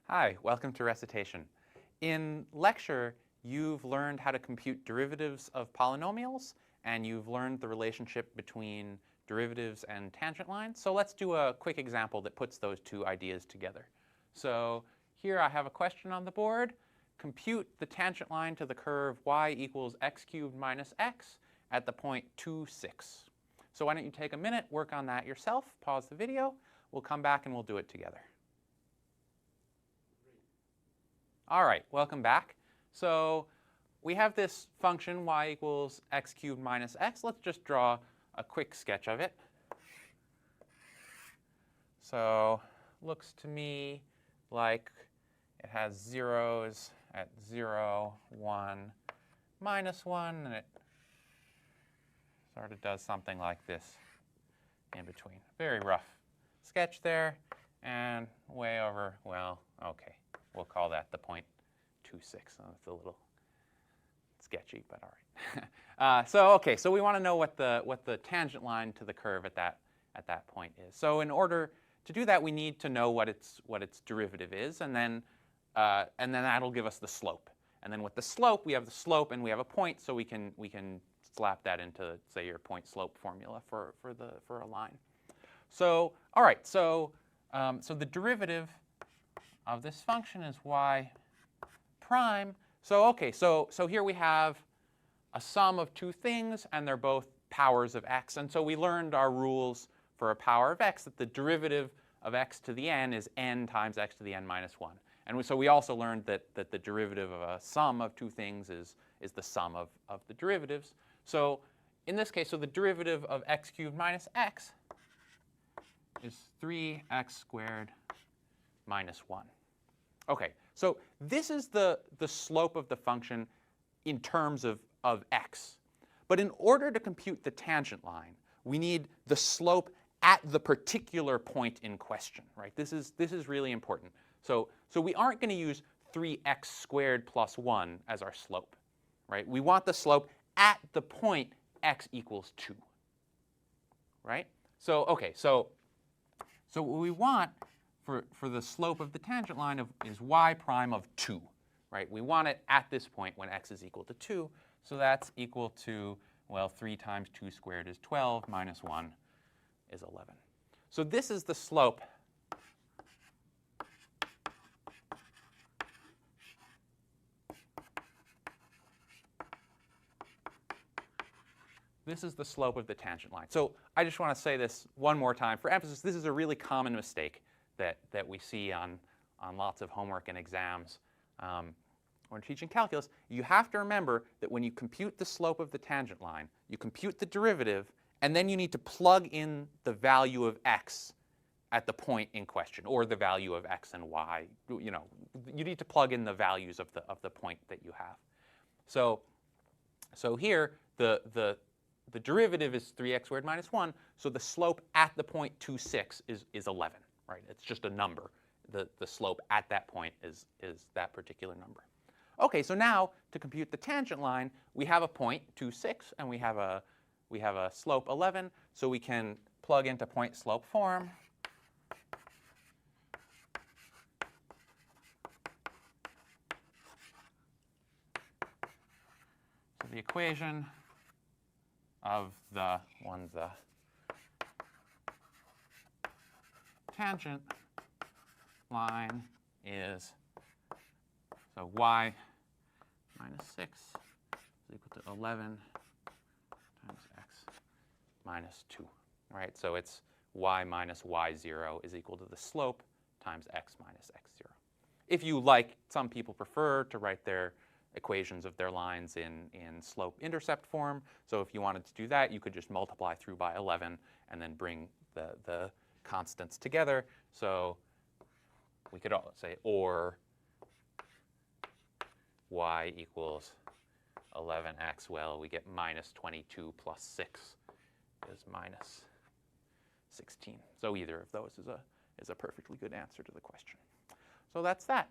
Hi, welcome to recitation. In lecture, you've learned how to compute derivatives of polynomials, and you've learned the relationship between derivatives and tangent lines. So let's do a quick example that puts those two ideas together. So here I have a question on the board. Compute the tangent line to the curve y equals x cubed minus x at the point 2, 6. So why don't you take a minute, work on that yourself, pause the video, we'll come back and we'll do it together. All right, welcome back. So we have this function y equals x cubed minus x. Let's just draw a quick sketch of it. So looks to me like it has zeros at 0, 1, minus 1, and it sort of does something like this in between. Very rough sketch there, and way over, well, okay. We'll call that the point 2, 6. It's a little sketchy, but all right. So we want to know what the tangent line to the curve at that point is. So in order to do that, we need to know what its derivative is, and then that'll give us the slope. And then with the slope, we have the slope and we have a point, so we can slap that into, say, your point slope formula for a line. So all right, so the derivative of this function is y prime. So okay, so here we have a sum of two things, and they're both powers of x. And so we learned our rules for a power of x, that the derivative of x to the n is n times x to the n minus 1. And so we also learned that the derivative of a sum of two things is the sum of the derivatives. So in this case, so the derivative of x cubed minus x is 3x squared minus 1. OK, so this is the slope of the function in terms of x. But in order to compute the tangent line, we need the slope at the particular point in question, right? This is really important. So we aren't going to use 3x squared plus 1 as our slope, right? We want the slope at the point x equals 2, right? So OK, so what we want for the slope of the tangent line is y prime of 2, right? We want it at this point when x is equal to 2. So that's equal to, well, 3 times 2 squared is 12, minus 1 is 11. So this is the slope of the tangent line. So I just want to say this one more time for emphasis. This is a really common mistake that we see on lots of homework and exams when teaching calculus. You have to remember that when you compute the slope of the tangent line, you compute the derivative, and then you need to plug in the value of x at the point in question, or the value of x and y. You need to plug in the values of the point that you have. So here the derivative is 3x squared minus 1. So the slope at the point 2, 6 is 11. Right? It's just a number. The slope at that point is that particular number. OK, so now to compute the tangent line, we have a point 2, 6, and we have a slope 11. So we can plug into point slope form. So the equation of the tangent line is, so y minus 6 is equal to 11 times x minus 2. Right? So it's y minus y0 is equal to the slope times x minus x0. If you like, some people prefer to write their equations of their lines in slope-intercept form. So if you wanted to do that, you could just multiply through by 11 and then bring the constants together. So we could say or y equals 11x. Well, we get minus 22 plus 6 is minus 16. So either of those is a perfectly good answer to the question. So that's that.